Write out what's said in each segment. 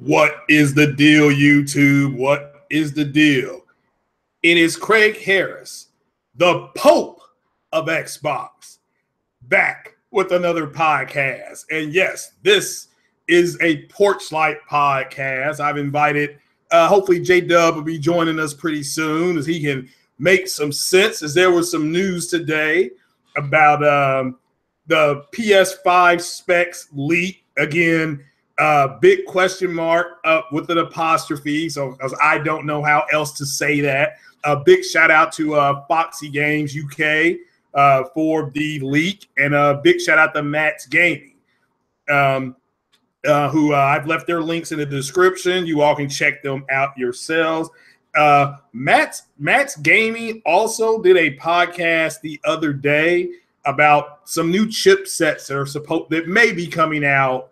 What is the deal, YouTube? What is the deal? It is Craig Harris, the Pope of Xbox, back with another podcast. And yes, this is a PorchLYTE podcast. I've invited, hopefully J-Dub will be joining us pretty soon as he can make some sense, as there was some news today about the PS-5 specs leak. Again, big question mark with an apostrophe, so because I don't know how else to say that. A big shout out to FoxyGameUK for the leak, and a big shout out to Matt's Gaming, who I've left their links in the description. You all can check them out yourselves. Matt's Gaming also did a podcast the other day about some new chipsets that may be coming out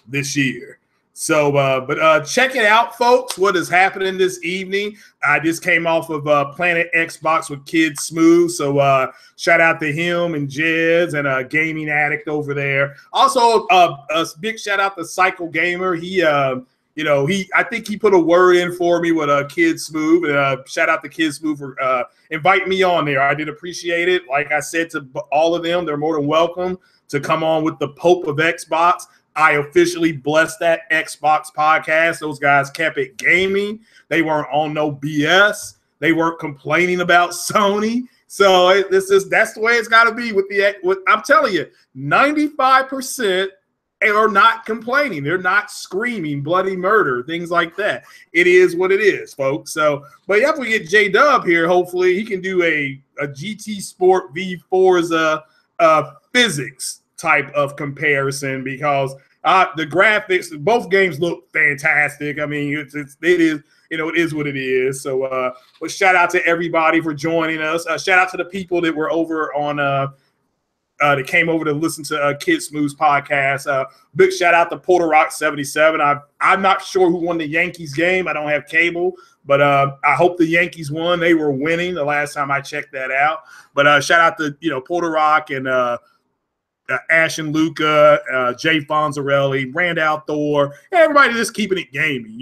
this year. So but check it out, folks, what is happening this evening. I just came off of Planet Xbox with Kid Smooth, so shout out to him and Jez and a gaming addict over there. Also a big shout out to Psycho Gamer. He I think he put a word in for me with Kid Smooth, and shout out to Kid Smooth for inviting me on there. I did appreciate it. Like I said to all of them, they're more than welcome to come on with the Pope of Xbox. I officially blessed that Xbox podcast. Those guys kept it gaming. They weren't on no BS. They weren't complaining about Sony. So that's the way it's got to be with I'm telling you, 95% are not complaining. They're not screaming bloody murder, things like that. It is what it is, folks. So, but yeah, if we get J-Dub here, hopefully he can do a GT Sport v FORZA physics type of comparison, because the graphics, both games look fantastic. I mean, it is, it is what it is. So, but shout out to everybody for joining us. Shout out to the people that were over on that came over to listen to Kid Smooth's podcast. Big shout out to Porter Rock 77. I'm not sure who won the Yankees game. I don't have cable, but I hope the Yankees won. They were winning the last time I checked that out. But shout out to Porter Rock and Ash and Luca, Jay Fonzarelli, Randall Thor, everybody just keeping it gaming.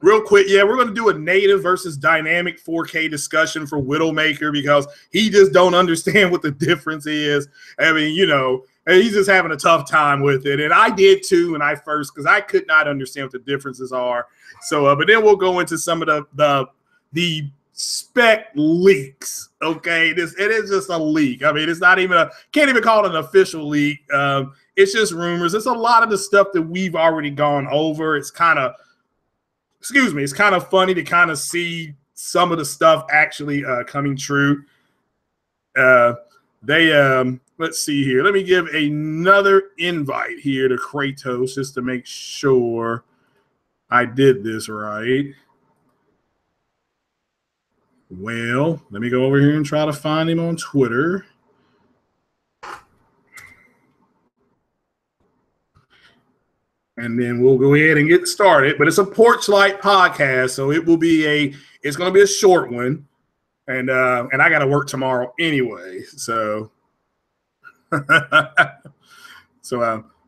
Real quick, yeah, we're going to do a native versus dynamic 4K discussion for Widowmaker, because he just don't understand what the difference is. I mean, he's just having a tough time with it. And I did too when I first, because I could not understand what the differences are. So, but then we'll go into some of the spec leaks. Okay, it is just a leak. I mean, it's not even can't even call it an official leak. It's just rumors. It's a lot of the stuff that we've already gone over. It's kind of funny to kind of see some of the stuff actually coming true. Let's see here. Let me give another invite here to Kratos just to make sure I did this right. Well, let me go over here and try to find him on Twitter. And then we'll go ahead and get started. But it's a PorchLYTE podcast, so it's going to be a short one. And I got to work tomorrow anyway. So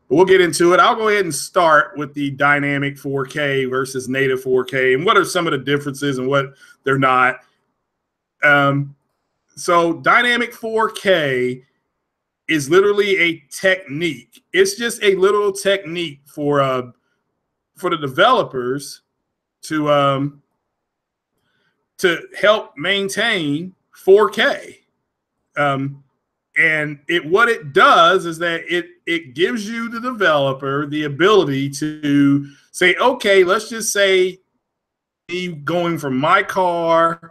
we'll get into it. I'll go ahead and start with the dynamic 4K versus native 4K, and what are some of the differences and what they're not. So dynamic 4K is literally a technique. It's just a little technique for the developers to help maintain 4K. And what it does is that it gives you, the developer, the ability to say, okay, let's just say me going from my car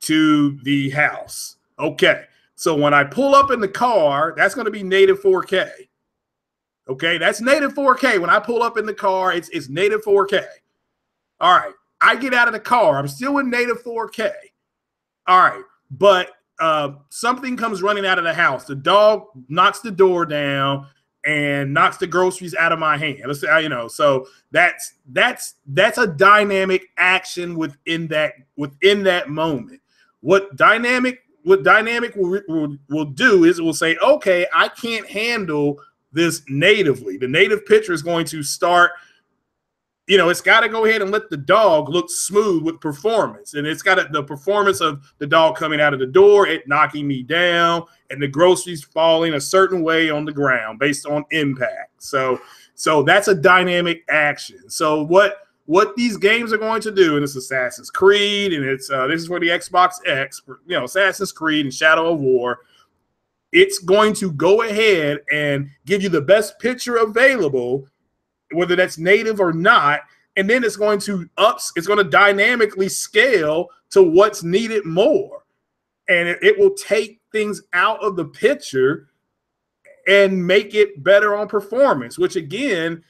to the house. Okay, so when I pull up in the car, that's going to be native 4K. Okay, that's native 4K. When I pull up in the car, it's native 4K. All right, I get out of the car. I'm still in native 4K. All right, but something comes running out of the house. The dog knocks the door down and knocks the groceries out of my hand. Let's say, so that's a dynamic action within that moment. What dynamic will do is it will say, okay, I can't handle this natively. The native picture is going to start, it's got to go ahead and let the dog look smooth with performance. And it's got the performance of the dog coming out of the door, it knocking me down, and the groceries falling a certain way on the ground based on impact. So that's a dynamic action. So what these games are going to do, and it's Assassin's Creed, and it's this is for the Xbox X, Assassin's Creed and Shadow of War. It's going to go ahead and give you the best picture available, whether that's native or not, and then it's going to dynamically scale to what's needed more. And it will take things out of the picture and make it better on performance, which again,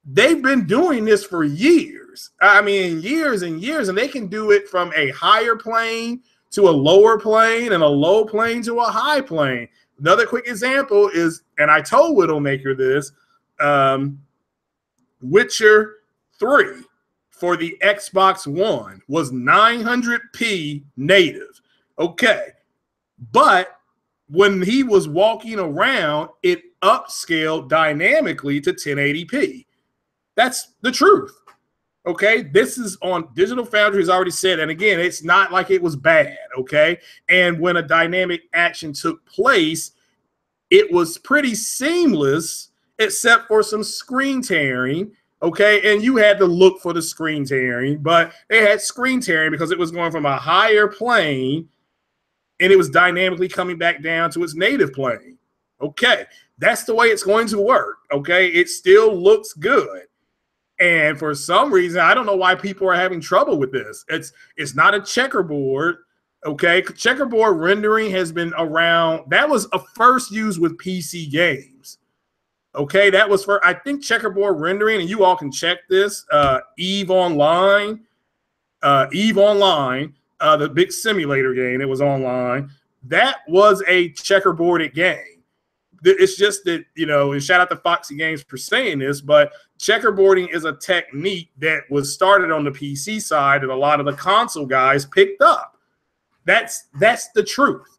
they've been doing this for years. I mean, years and years, and they can do it from a higher plane to a lower plane and a low plane to a high plane. Another quick example is, and I told Widowmaker this, Witcher 3 for the Xbox One was 900p native. Okay. But when he was walking around, it upscaled dynamically to 1080p. That's the truth. Okay. This is on Digital Foundry has already said, and again, it's not like it was bad. Okay. And when a dynamic action took place, it was pretty seamless, except for some screen tearing. Okay. And you had to look for the screen tearing, but they had screen tearing because it was going from a higher plane and it was dynamically coming back down to its native plane. Okay. That's the way it's going to work. Okay. It still looks good. And for some reason, I don't know why people are having trouble with this. It's not a checkerboard. Okay. Checkerboard rendering has been around. That was a first used with PC games. Okay. That was for, I think, checkerboard rendering, and you all can check this. EVE Online, the big simulator game, it was online. That was a checkerboarded game. It's just that, and shout out to Foxy Games for saying this, but checkerboarding is a technique that was started on the PC side and a lot of the console guys picked up. That's the truth.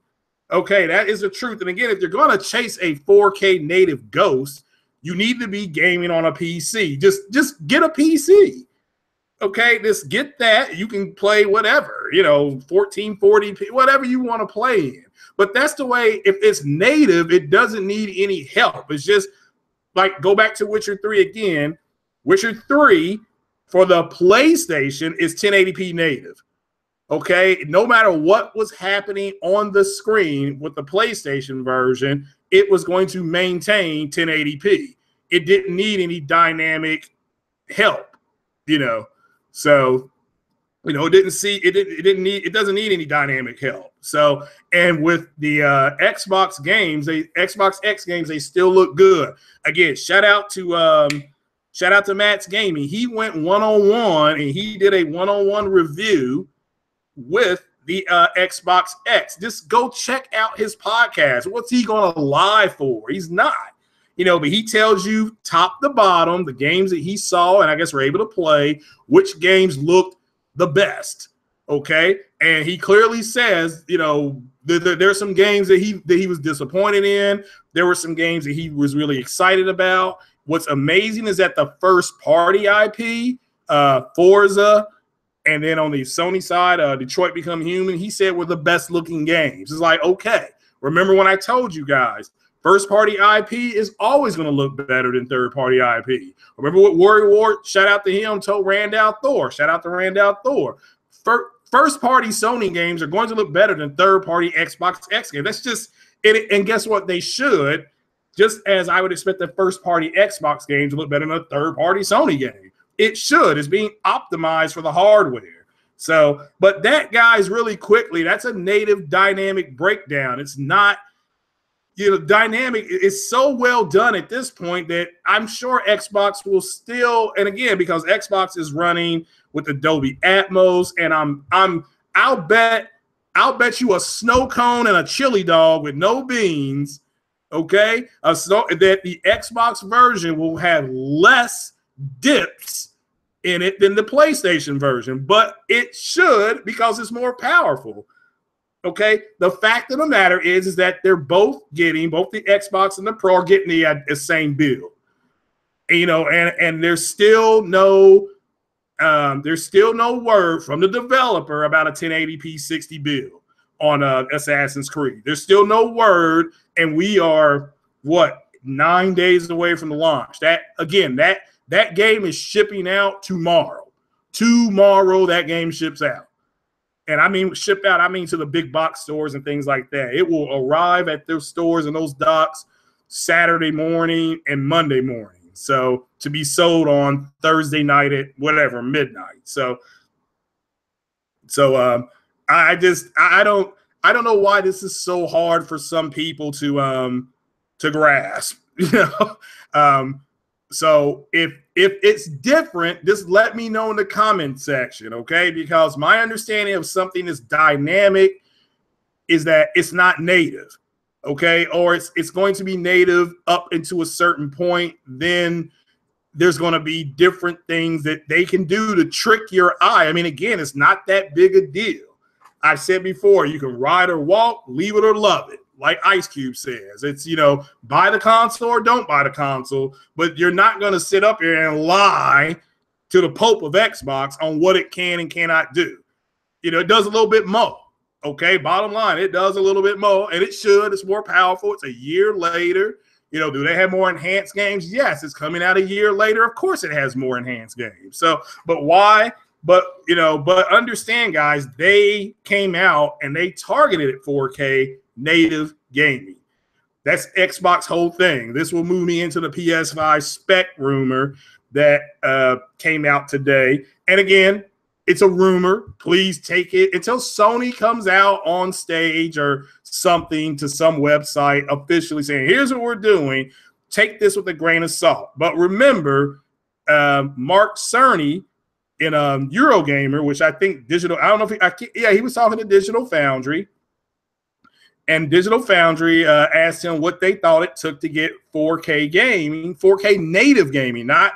Okay, that is the truth. And again, if you're going to chase a 4K native Ghost, you need to be gaming on a PC. Just get a PC. Okay, just get that. You can play whatever, 1440p, whatever you want to play in. But that's the way, if it's native, it doesn't need any help. It's just like, go back to Witcher 3 again. Witcher 3 for the PlayStation is 1080p native. Okay, no matter what was happening on the screen with the PlayStation version, it was going to maintain 1080p. It didn't need any dynamic help, So, it doesn't need any dynamic help. So, and with the Xbox games, Xbox X games, they still look good. Again, shout out to Matt's Gaming. He went one-on-one and he did a one-on-one review with the Xbox X. Just go check out his podcast. What's he going to lie for? He's not. But he tells you top to bottom the games that he saw and I guess were able to play, which games looked the best. Okay. And he clearly says, there's some games that he was disappointed in. There were some games that he was really excited about. What's amazing is that the first party IP, FORZA, and then on the Sony side, Detroit Become Human, he said were the best looking games. It's like, okay, remember when I told you guys, first party IP is always going to look better than third party IP. Remember what Warrior Ward, shout out to him, told Randall Thor. Shout out to Randall Thor. First party Sony games are going to look better than third party Xbox X games. That's just it. And guess what? They should, just as I would expect the first party Xbox games to look better than a third party Sony game. It should. It's being optimized for the hardware. So, but that, guys, really quickly, that's a native dynamic breakdown. It's not, dynamic is so well done at this point that I'm sure Xbox will still, and again, because Xbox is running with Dolby Atmos, and I'll bet you a snow cone and a chili dog with no beans, okay, that the Xbox version will have less dips in it than the PlayStation version, but it should because it's more powerful. Okay, the fact of the matter is that they're both the Xbox and the Pro are getting the same bill. You know, and there's still no word from the developer about a 1080p 60 bill on Assassin's Creed. There's still no word, and we are what, 9 days away from the launch. That again, that game is shipping out tomorrow. Tomorrow that game ships out. And I mean ship out, I mean to the big box stores and things like that. It will arrive at those stores and those docks Saturday morning and Monday morning. So to be sold on Thursday night at whatever, midnight. So I don't know why this is so hard for some people to grasp, you know. So if it's different, just let me know in the comment section, okay? Because my understanding of something that's dynamic is that it's not native, okay? Or it's going to be native up into a certain point. Then there's going to be different things that they can do to trick your eye. I mean, again, it's not that big a deal. I said before, you can ride or walk, leave it or love it. Like Ice Cube says, it's, you know, buy the console or don't buy the console, but you're not going to sit up here and lie to the Pope of Xbox on what it can and cannot do. You know, it does a little bit more. Okay, bottom line, it does a little bit more, and it should. It's more powerful. It's a year later. You know, do they have more enhanced games? Yes, it's coming out a year later. Of course it has more enhanced games. So, but why? But, you know, but understand, guys, they came out and they targeted at 4K native gaming. That's Xbox whole thing. This will move me into the PS-5 spec rumor that came out today. And again, it's a rumor. Please take it until Sony comes out on stage or something to some website officially saying, here's what we're doing. Take this with a grain of salt. But remember, Mark Cerny in Eurogamer, which I think Digital, I don't know if he was talking to Digital Foundry. And Digital Foundry asked him what they thought it took to get 4K gaming, 4K native gaming, not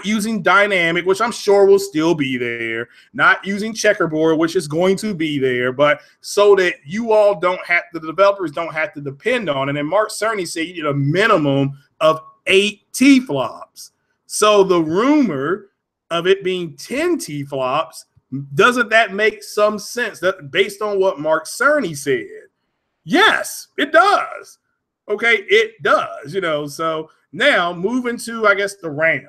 using dynamic, which I'm sure will still be there, not using checkerboard, which is going to be there, but so that you all don't have, the developers don't have to depend on it. And Mark Cerny said you need a minimum of 8 T-flops. So the rumor of it being 10 T-flops, doesn't that make some sense? That based on what Mark Cerny said? Yes, it does. Okay, it does, you know. So now moving to, I guess, the RAM.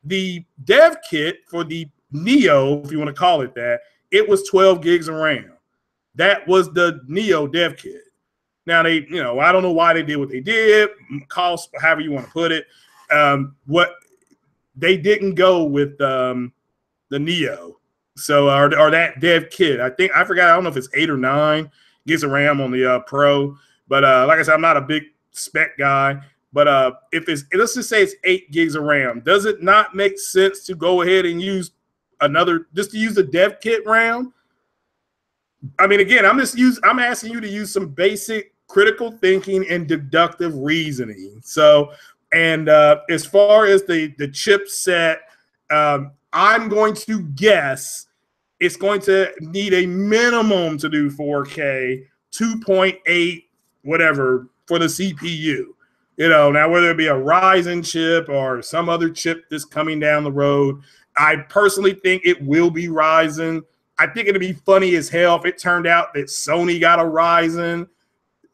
The dev kit for the Neo, if you want to call it that, it was 12 gigs of RAM. That was the Neo dev kit. Now they, you know, I don't know why they did what they did, cost, however you want to put it. What they didn't go with the Neo, so or that dev kit. I forgot. I don't know if it's 8 or 9 gigs of RAM on the Pro, but like I said, I'm not a big spec guy. But if it's, let's just say it's 8 gigs of RAM, does it not make sense to go ahead and use just to use the dev kit RAM? I mean, again, I'm asking you to use some basic critical thinking and deductive reasoning. So, and as far as the chipset, I'm going to guess it's going to need a minimum to do 4K, 2.8, whatever, for the CPU. You know, now whether it be a Ryzen chip or some other chip that's coming down the road, I personally think it will be Ryzen. I think it'd be funny as hell if it turned out that Sony got a Ryzen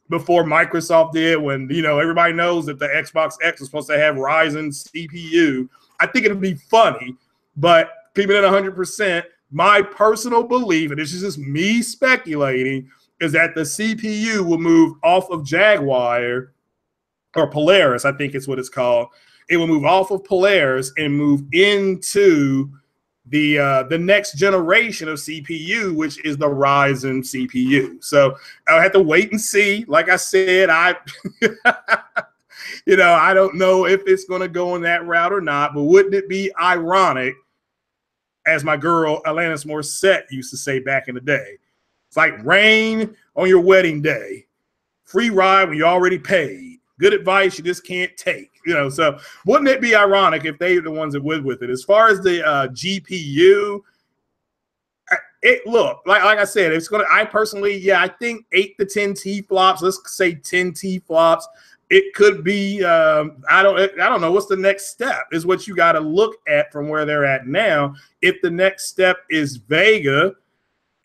before Microsoft did, when, you know, everybody knows that the Xbox X is supposed to have Ryzen CPU. I think it'd be funny, but keeping it 100%, my personal belief, and this is just me speculating, is that the CPU will move off of Jaguar, or Polaris, I think it's what it's called. It will move off of Polaris and move into the next generation of CPU, which is the Ryzen CPU. So I'll have to wait and see. Like I said, you know, I don't know if it's going to go in that route or not, but wouldn't it be ironic, as my girl Alanis Morissette used to say back in the day, it's like rain on your wedding day, free ride when you already paid. Good advice you just can't take, you know. So wouldn't it be ironic if they are the ones that would with it? As far as the GPU, it look like I said, it's gonna. I personally, yeah, I think 8 to 10 T flops. Let's say 10 T flops. It could be. I don't know. What's the next step? Is what you got to look at from where they're at now. If the next step is Vega,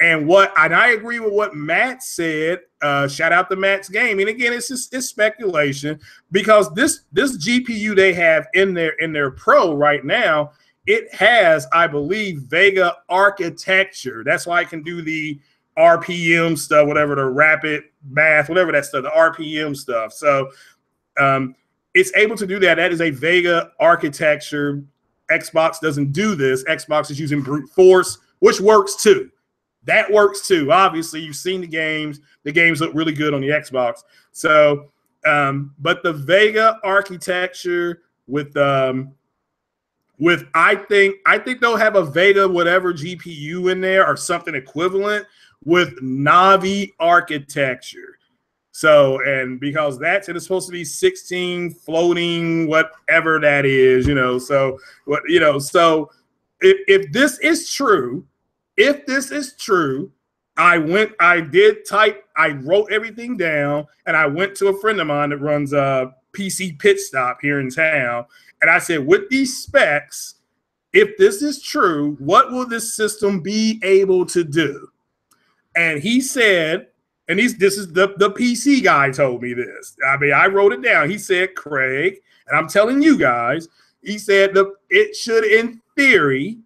and I agree with what Matt said. Shout out to Matt's game. And again, it's speculation because this GPU they have in their Pro right now, it has, I believe, Vega architecture. That's why it can do the RPM stuff, whatever, the rapid math, whatever that stuff, the RPM stuff. So it's able to do that. That is a Vega architecture. Xbox doesn't do this. Xbox is using brute force, which works too. That works too. Obviously, you've seen the games. The games look really good on the Xbox. So, but the Vega architecture with I think they'll have a Vega whatever GPU in there or something equivalent with Navi architecture. So, and because it's supposed to be 16 floating, whatever that is, so so if this is true, I wrote everything down and I went to a friend of mine that runs a PC Pit Stop here in town. And I said, with these specs, if this is true, what will this system be able to do? And he said, and this is the PC guy told me this. I mean, I wrote it down. He said, Craig, and I'm telling you guys, he said it should, in theory,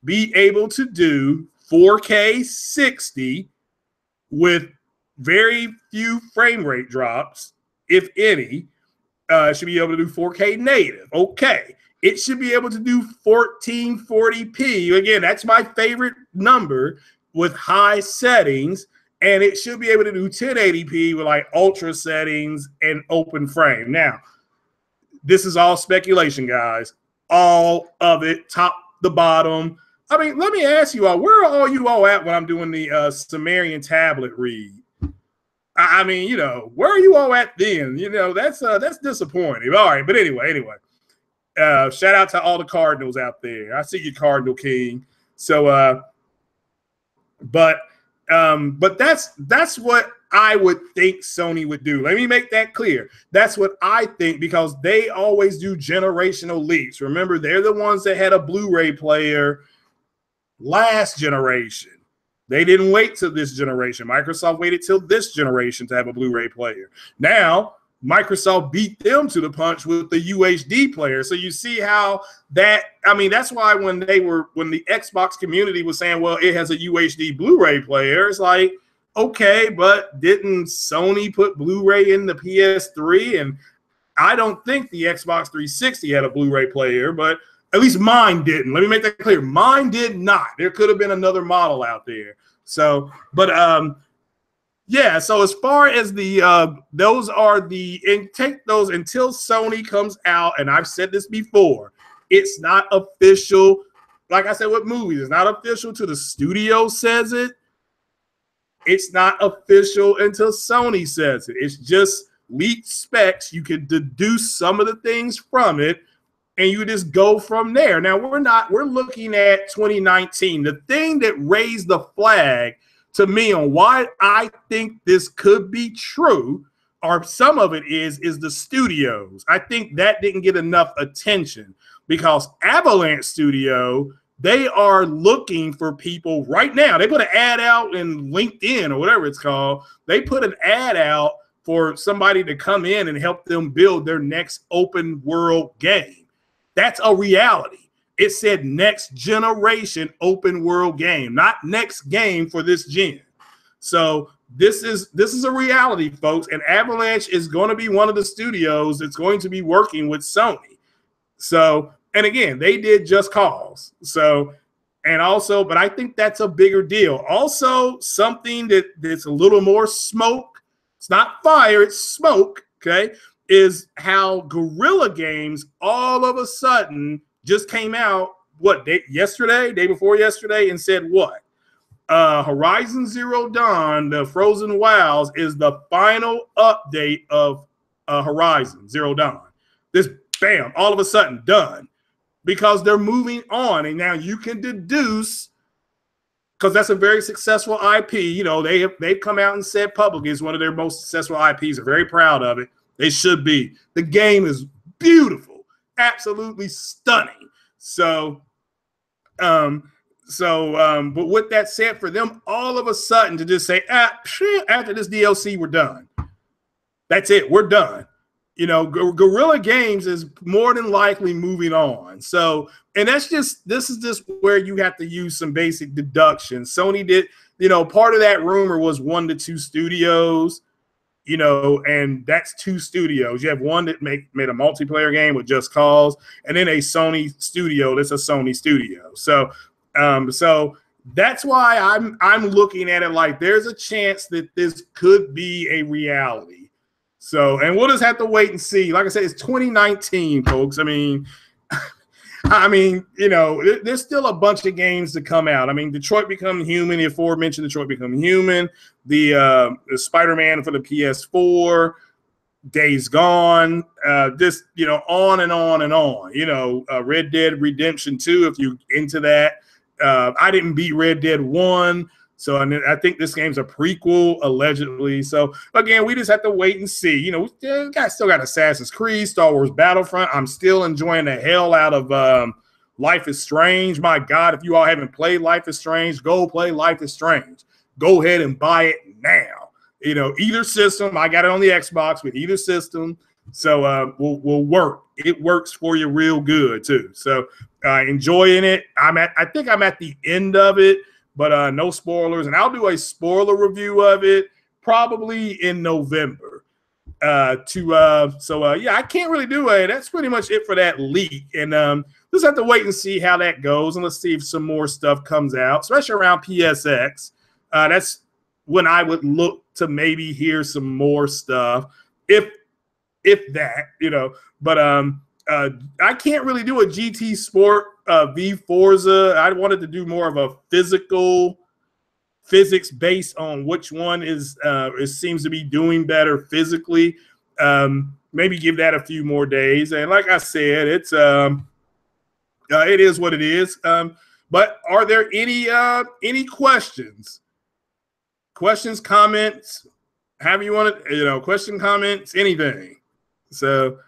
be able to do 4K 60 with very few frame rate drops, if any. Should be able to do 4K native. Okay. It should be able to do 1440p. Again, that's my favorite number with high settings. And it should be able to do 1080p with like ultra settings and open frame. Now, this is all speculation, guys. All of it, top to bottom. I mean, let me ask you all, where are all you all at when I'm doing the Sumerian tablet read? I mean, where are you all at then? That's disappointing. All right, but anyway, shout out to all the Cardinals out there. I see you, Cardinal King. So, but that's what I would think Sony would do. Let me make that clear. That's what I think because they always do generational leaps. Remember, they're the ones that had a Blu-ray player last generation. They didn't wait till this generation. Microsoft waited till this generation to have a Blu-ray player. Now, Microsoft beat them to the punch with the UHD player. So you see how that's why when the Xbox community was saying, well, it has a UHD Blu-ray player, it's like, okay, but didn't Sony put Blu-ray in the PS3? And I don't think the Xbox 360 had a Blu-ray player, but at least mine didn't. Let me make that clear. Mine did not. There could have been another model out there. So, but yeah. So as far as those are and take those until Sony comes out. And I've said this before, it's not official. Like I said with movies, it's not official till the studio says it. It's not official until Sony says it. It's just leaked specs. You can deduce some of the things from it. And you just go from there. Now, we're looking at 2019. The thing that raised the flag to me on why I think this could be true, or some of it is the studios. I think that didn't get enough attention because Avalanche Studio, they are looking for people right now. They put an ad out in LinkedIn or whatever it's called. They put an ad out for somebody to come in and help them build their next open world game. That's a reality. It said next generation open world game, not next game for this gen. So this is a reality, folks. And Avalanche is going to be one of the studios that's going to be working with Sony. So, and again, they did Just Cause. So, and also, but I think that's a bigger deal. Also, something that's a little more smoke. It's not fire, it's smoke. Okay. Is how Guerrilla Games all of a sudden just came out, day before yesterday, and said what? Horizon Zero Dawn, the Frozen Wilds, is the final update of Horizon Zero Dawn. This, bam, all of a sudden done because they're moving on. And now you can deduce because that's a very successful IP. You know, they've come out and said publicly it's one of their most successful IPs. They're very proud of it. They should be. The game is beautiful, absolutely stunning. So, but with that said, for them all of a sudden to just say, after this DLC, we're done. That's it. We're done. You know, Guerrilla Games is more than likely moving on. So, and this is just where you have to use some basic deduction. Sony did, you know, part of that rumor was 1 to 2 studios, you know, and that's 2 studios. You have one that made a multiplayer game with Just Cause, and then a Sony studio that's a Sony studio. So, so that's why I'm looking at it like there's a chance that this could be a reality. So, and we'll just have to wait and see. Like I said, it's 2019, folks. I mean, you know, there's still a bunch of games to come out. I mean, Detroit Become Human, the aforementioned Detroit Become Human, the Spider-Man for the PS4, Days Gone, just, you know, on and on and on. You know, Red Dead Redemption 2, if you're into that. I didn't beat Red Dead 1. So I think this game's a prequel, allegedly. So, again, we just have to wait and see. You know, we still got Assassin's Creed, Star Wars Battlefront. I'm still enjoying the hell out of Life is Strange. My God, if you all haven't played Life is Strange, go play Life is Strange. Go ahead and buy it now. You know, either system. I got it on the Xbox with either system. So will work. It works for you real good, too. So enjoying it. I think I'm at the end of it. But no spoilers, and I'll do a spoiler review of it probably in November. Yeah, I can't really do it. That's pretty much it for that leak, and just have to wait and see how that goes, and let's see if some more stuff comes out, especially around PSX. That's when I would look to maybe hear some more stuff, if that, you know. But I can't really do a GT Sport v Forza. I wanted to do more of a physics based on which one it seems to be doing better physically. Maybe give that a few more days. And like I said, it is what it is. But are there any questions? Questions, comments? However you want it, you know, question, comments, anything. So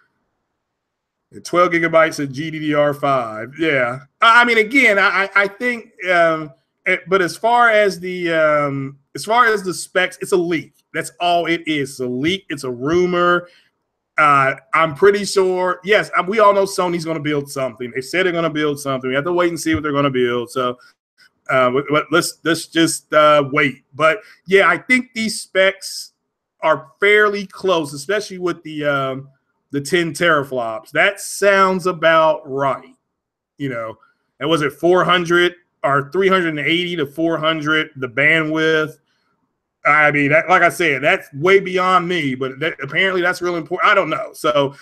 12 gigabytes of GDDR5. Yeah. I mean, again, I think, but as far as the specs, it's a leak. That's all it is. It's a leak. It's a rumor. I'm pretty sure. Yes, we all know Sony's going to build something. They said they're going to build something. We have to wait and see what they're going to build. So let's just wait. But yeah, I think these specs are fairly close, especially with the 10 teraflops. That sounds about right. You know, and was it 400 or 380 to 400, the bandwidth? I mean, like I said, that's way beyond me, but apparently that's really important. I don't know. So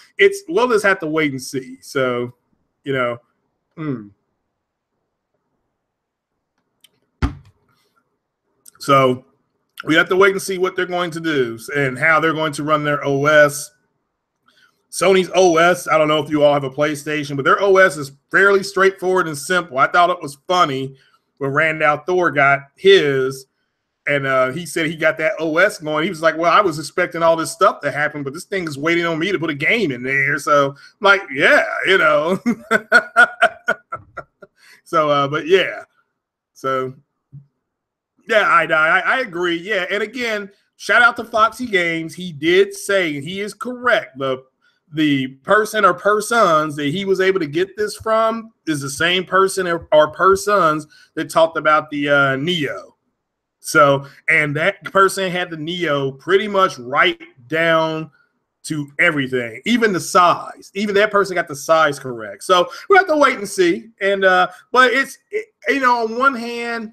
we'll just have to wait and see. So, you know, So we have to wait and see what they're going to do and how they're going to run their OS. Sony's OS, I don't know if you all have a PlayStation, but their OS is fairly straightforward and simple. I thought it was funny when Randall Thor got his, and he said he got that OS going. He was like, well, I was expecting all this stuff to happen, but this thing is waiting on me to put a game in there. So I'm like, yeah, you know. So, but yeah. So, yeah, I agree. Yeah, and again, shout out to Foxy Games. He did say, and he is correct, the person or persons that he was able to get this from is the same person or persons that talked about the Neo. So, and that person had the Neo pretty much right down to everything, even the size. Even that person got the size correct. So we have to wait and see. And but you know, on one hand,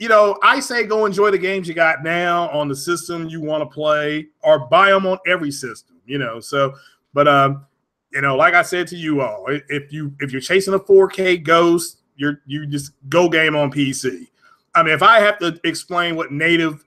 you know, I say go enjoy the games you got now on the system you want to play, or buy them on every system. You know, so. But you know, like I said to you all, if you're chasing a 4K Ghost, you just go game on PC. I mean, if I have to explain what native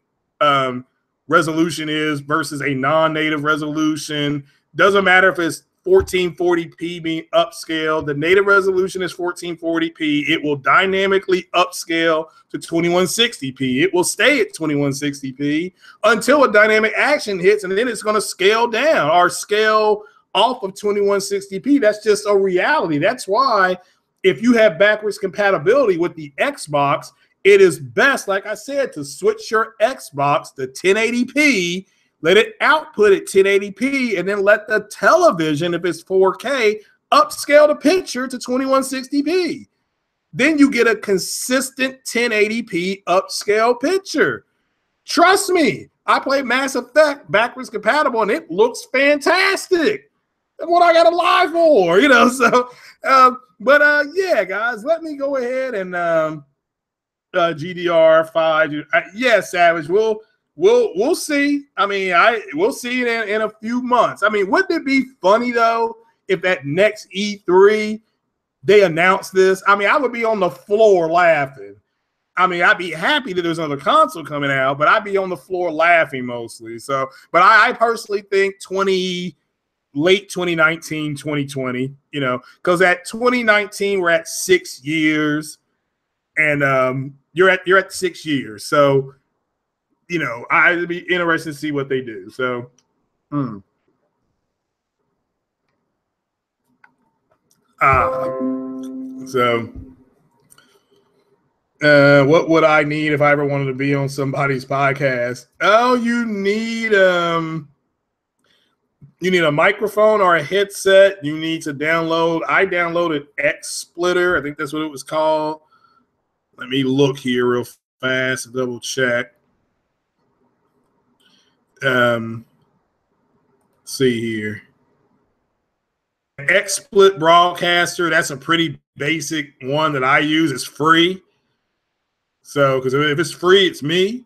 resolution is versus a non-native resolution, doesn't matter if it's 1440p being upscaled. The native resolution is 1440p. It will dynamically upscale to 2160p. It will stay at 2160p until a dynamic action hits, and then it's going to scale down or scale off of 2160p. That's just a reality. That's why if you have backwards compatibility with the Xbox, it is best, like I said, to switch your Xbox to 1080p, let it output at 1080p, and then let the television, if it's 4K, upscale the picture to 2160p. Then you get a consistent 1080p upscale picture. Trust me, I play Mass Effect backwards compatible, and it looks fantastic. That's what I got a live for, you know. So, yeah, guys, let me go ahead and GDR5. Yeah, Savage. We'll see. I mean, we'll see it in a few months. I mean, wouldn't it be funny though if at next E3 they announced this? I mean, I would be on the floor laughing. I mean, I'd be happy that there's another console coming out, but I'd be on the floor laughing mostly. So, but I personally think late 2019, 2020, you know, because at 2019 we're at 6 years, and you're at 6 years. So, you know, I'd be interested to see what they do. So, what would I need if I ever wanted to be on somebody's podcast? Oh, you need a microphone or a headset. You need to download. I downloaded XSplitter. I think that's what it was called. Let me look here real fast and double check. See here. XSplit Broadcaster. That's a pretty basic one that I use. It's free. So, because if it's free, it's me.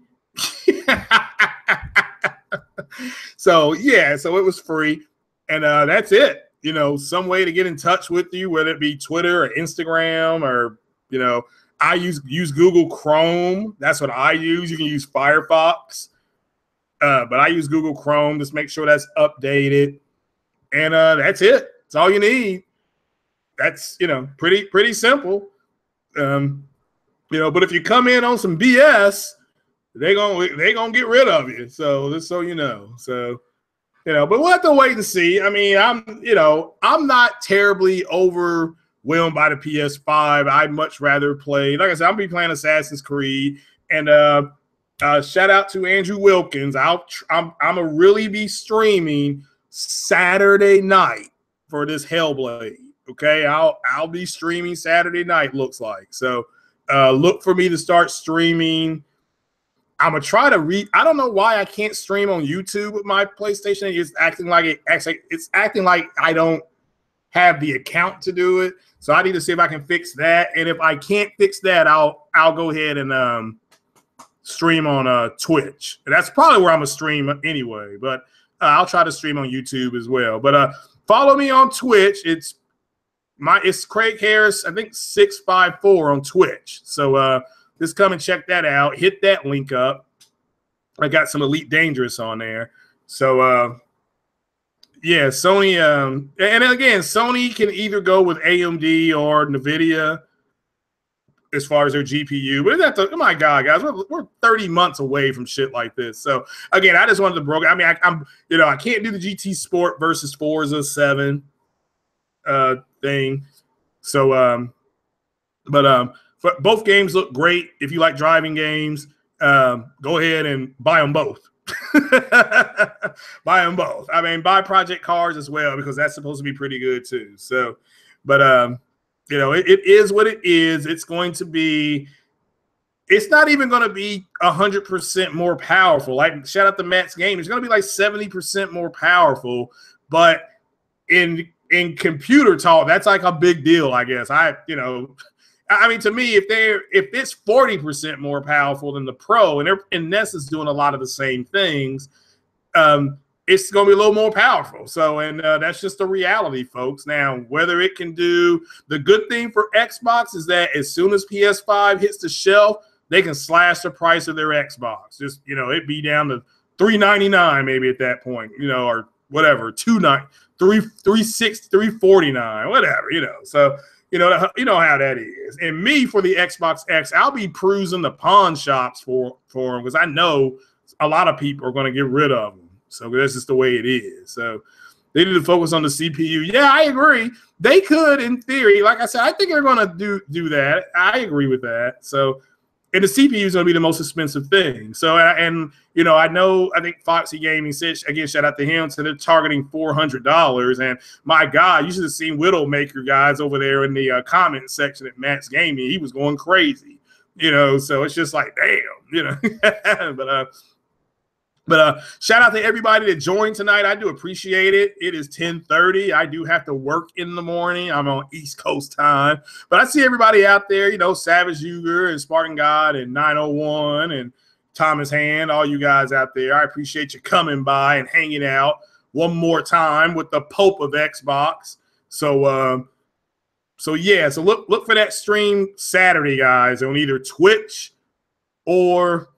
So, yeah, so it was free. And that's it. You know, some way to get in touch with you, whether it be Twitter or Instagram or, you know, I use Google Chrome. That's what I use. You can use Firefox. But I use Google Chrome. Just make sure that's updated. And that's it. That's all you need. That's, you know, pretty simple. You know, but if you come in on some BS, they gonna get rid of you. So just so you know. So, you know, but we'll have to wait and see. I mean, I'm not terribly overwhelmed by the PS5. I'd much rather play, like I said, I'll be playing Assassin's Creed. And shout out to Andrew Wilkins. I'm gonna really be streaming Saturday night for this Hellblade. Okay, I'll be streaming Saturday night. Looks like so. Look for me to start streaming. I'm gonna try to read. I don't know why I can't stream on YouTube with my PlayStation. It's acting like it's acting like I don't have the account to do it. So I need to see if I can fix that. And if I can't fix that, I'll go ahead and stream on Twitch. And that's probably where I'm gonna stream anyway. But I'll try to stream on YouTube as well. But follow me on Twitch. It's Craig Harris, I think 654 on Twitch. So just come and check that out. Hit that link up. I got some Elite Dangerous on there. So yeah, Sony. And again, Sony can either go with AMD or NVIDIA as far as their GPU. But oh my God, guys, we're 30 months away from shit like this. So again, I just wanted to broke. I mean, I'm I can't do the GT Sport versus Forza 7 thing. So but both games look great. If you like driving games, go ahead and buy them both. Buy them both. I mean, buy Project Cars as well, because that's supposed to be pretty good too. So, but it is what it is. It's going to be. It's not even going to be 100% more powerful. Like, shout out to Matt's Game. It's going to be like 70% more powerful. But in computer talk, that's like a big deal, I guess. I mean, to me, if it's 40% more powerful than the Pro, and they're in essence doing a lot of the same things, it's going to be a little more powerful. So, and that's just the reality, folks. Now, whether it can do, the good thing for Xbox is that as soon as PS5 hits the shelf, they can slash the price of their Xbox. Just, it'd be down to $399 maybe at that point, or whatever, $399 $360, $349, whatever, you know. So you know how that is. And me for the Xbox X, I'll be cruising the pawn shops for them because I know a lot of people are going to get rid of them. So that's just the way it is. So they need to focus on the CPU. Yeah, I agree. They could, in theory, like I said, I think they're going to do that. I agree with that. So, and the CPU is going to be the most expensive thing. So, and you know, I think Foxy Gaming said, again, shout out to him, so they're targeting $400. And my God, you should have seen Widowmaker guys over there in the comment section at Matt's Gaming. He was going crazy, you know. So it's just like, damn, you know. But shout out to everybody that joined tonight. I do appreciate it. It is 10:30. I do have to work in the morning. I'm on East Coast time. But I see everybody out there, you know, Savage Uger and Spartan God and 901 and Thomas Hand, all you guys out there. I appreciate you coming by and hanging out one more time with the Pope of Xbox. So yeah, so look for that stream Saturday, guys, on either Twitch or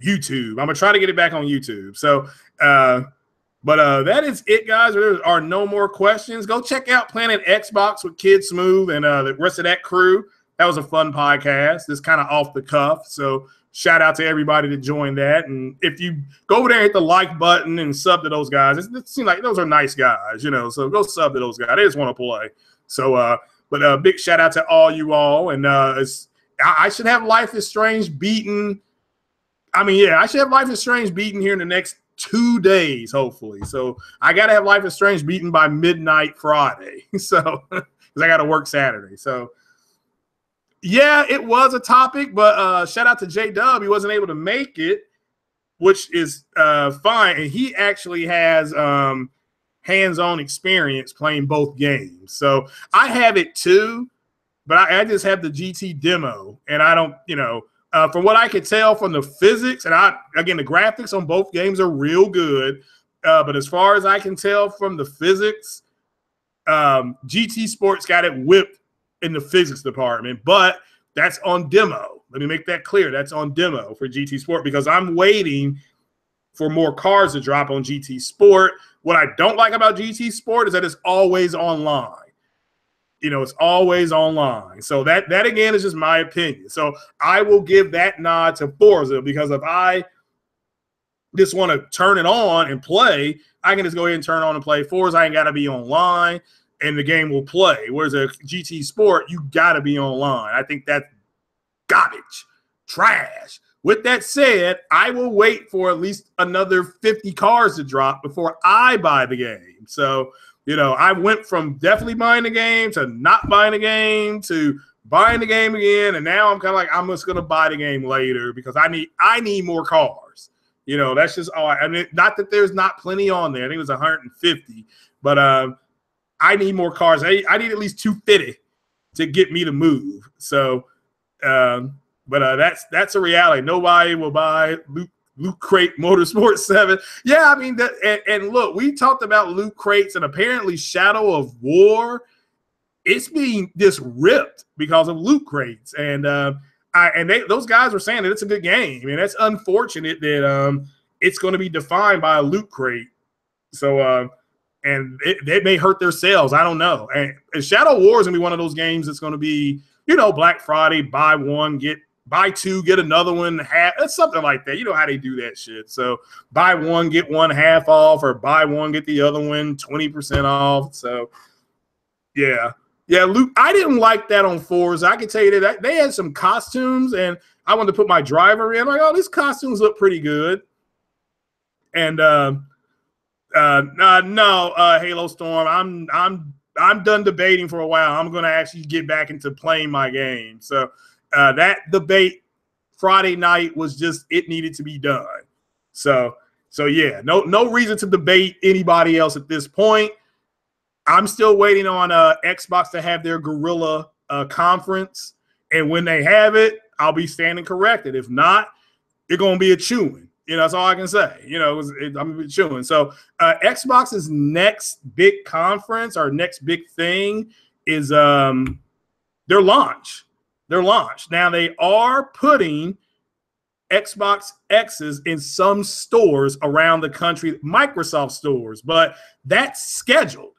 YouTube. I'm gonna try to get it back on YouTube. So but that is it, guys. There are no more questions. Go check out Planet Xbox with Kid Smooth and the rest of that crew. That was a fun podcast. It's kind of off the cuff. So shout out to everybody that joined that. And if you go over there and hit the like button and sub to those guys, it seems like those are nice guys, you know. So go sub to those guys. They just want to play. So but big shout out to all you all. And I should have Life is Strange beaten. I mean, yeah, I should have Life is Strange beaten here in the next 2 days, hopefully. So I got to have Life is Strange beaten by midnight Friday. So, because I got to work Saturday. So, yeah, it was a topic, but shout out to J-Dub. He wasn't able to make it, which is fine. And he actually has hands-on experience playing both games. So I have it too, but I just have the GT demo, and I don't, you know, from what I could tell from the physics, and again, the graphics on both games are real good. But as far as I can tell from the physics, GT Sports got it whipped in the physics department, but that's on demo. Let me make that clear. That's on demo for GT Sport because I'm waiting for more cars to drop on GT Sport. What I don't like about GT Sport is that it's always online. You know, it's always online. So that again is just my opinion. So I will give that nod to Forza because if I just want to turn it on and play, I can just go ahead and turn on and play Forza. I ain't got to be online and the game will play. Whereas a GT Sport, you got to be online. I think that's garbage, trash. With that said, I will wait for at least another 50 cars to drop before I buy the game. So, you know, I went from definitely buying the game to not buying the game to buying the game again, and now I'm kind of like I'm just gonna buy the game later because I need more cars. You know, that's just all. I mean, not that there's not plenty on there. I think it was 150, but I need more cars. I need at least 250 to get me to move. So, but that's a reality. Nobody will buy Loot Crate Motorsport 7. Yeah, I mean, and look, we talked about loot crates, and apparently Shadow of War, it's being just ripped because of loot crates. And those guys were saying that it's a good game. And that's unfortunate that it's going to be defined by a loot crate. So, and it may hurt their sales. I don't know. And Shadow of War is going to be one of those games that's going to be, you know, Black Friday, buy two, get another one half. It's something like that. You know how they do that shit. So buy one, get one half off, or buy one, get the other one 20% off. So yeah. Luke, I didn't like that on Forza. I can tell you that they had some costumes, and I wanted to put my driver in. I'm like, oh, these costumes look pretty good. And no, Halo Storm. I'm done debating for a while. I'm going to actually get back into playing my game. So. That debate Friday night was just, it needed to be done. So yeah, no reason to debate anybody else at this point. I'm still waiting on Xbox to have their Guerrilla conference, and when they have it, I'll be standing corrected. If not, it's going to be a chewing. You know, that's all I can say. You know, I'm going to be chewing. So Xbox's next big conference or next big thing is their launch. Now they are putting Xbox X's in some stores around the country, Microsoft stores, but that's scheduled.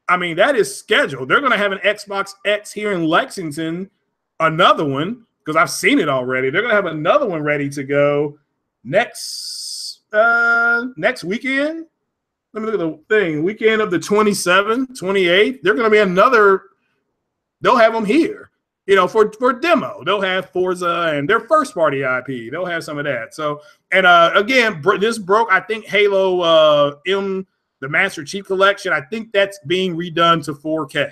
I mean, that is scheduled. They're going to have an Xbox X here in Lexington, another one, because I've seen it already. They're going to have another one ready to go next weekend. Let me look at the thing. Weekend of the 27th, 28th. They're going to be another. They'll have them here, you know, for demo. They'll have Forza and their first party IP. They'll have some of that. So, and again, this broke. I think Halo the Master Chief Collection. I think that's being redone to 4K.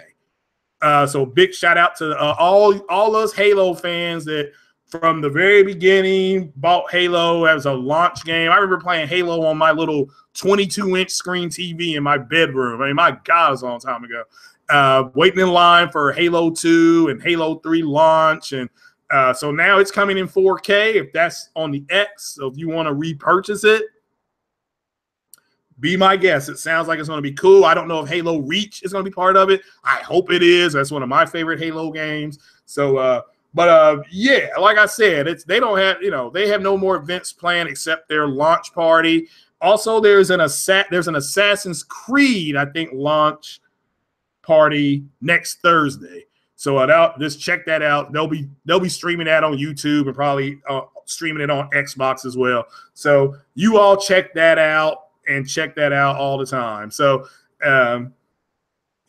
So big shout out to all us Halo fans that from the very beginning bought Halo as a launch game. I remember playing Halo on my little 22-inch screen TV in my bedroom. I mean, my God, it was a long time ago. Waiting in line for Halo 2 and Halo 3 launch. And so now it's coming in 4K if that's on the X. So if you want to repurchase it, be my guest. It sounds like it's going to be cool. I don't know if Halo Reach is going to be part of it. I hope it is. That's one of my favorite Halo games. So, yeah, like I said, they don't have, you know, they have no more events planned except their launch party. Also, there's an Assassin's Creed, I think, launch party next Thursday. So just check that out. They'll be streaming that on YouTube and probably streaming it on Xbox as well. So you all check that out. And check that out all the time. So, yeah,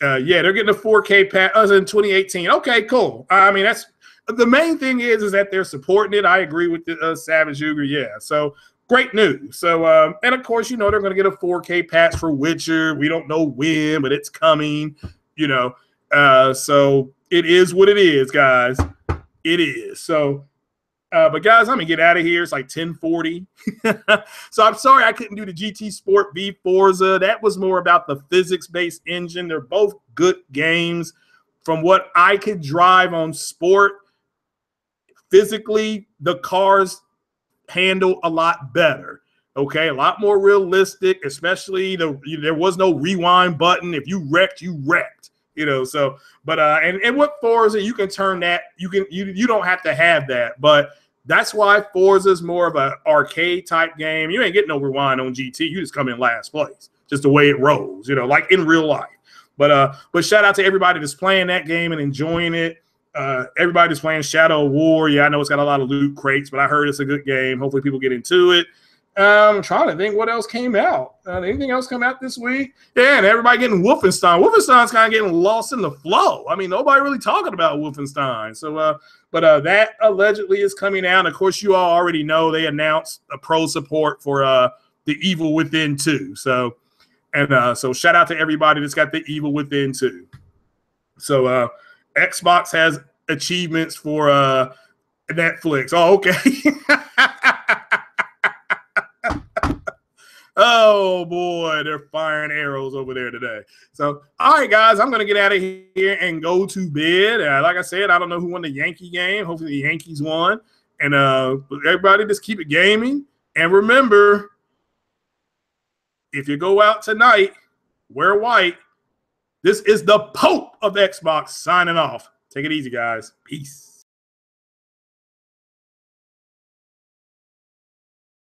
they're getting a 4K patch in 2018. Okay, cool. I mean, that's the main thing is that they're supporting it. I agree with the Savage Uger. Yeah, so great news. So, and of course, you know, they're going to get a 4K patch for Witcher. We don't know when, but it's coming. You know, so it is what it is, guys. It is. So. But guys, I'm gonna get out of here. It's like 10:40. So I'm sorry I couldn't do the GT Sport v Forza. That was more about the physics-based engine. They're both good games. From what I could drive on Sport, physically, the cars handle a lot better. Okay, a lot more realistic, especially there was no rewind button. If you wrecked, you wrecked. You know, so but and with Forza, you can turn that, you don't have to have that, but that's why Forza is more of an arcade type game. You ain't getting no rewind on GT. You just come in last place, just the way it rolls, you know, like in real life. But shout out to everybody that's playing that game and enjoying it. Everybody that's playing Shadow of War. Yeah, I know it's got a lot of loot crates, but I heard it's a good game. Hopefully people get into it. I'm trying to think what else came out. Anything else come out this week? Yeah, and everybody getting Wolfenstein. Wolfenstein's kind of getting lost in the flow. I mean, nobody really talking about Wolfenstein. So, but that allegedly is coming out. Of course, you all already know they announced a pro support for The Evil Within 2. So, and so shout out to everybody that's got The Evil Within 2. So, Xbox has achievements for Netflix. Oh, okay. Oh, boy, they're firing arrows over there today. So, all right, guys, I'm going to get out of here and go to bed. Like I said, I don't know who won the Yankee game. Hopefully the Yankees won. And everybody just keep it gaming. And remember, if you go out tonight, wear white. This is the Pope of Xbox signing off. Take it easy, guys. Peace.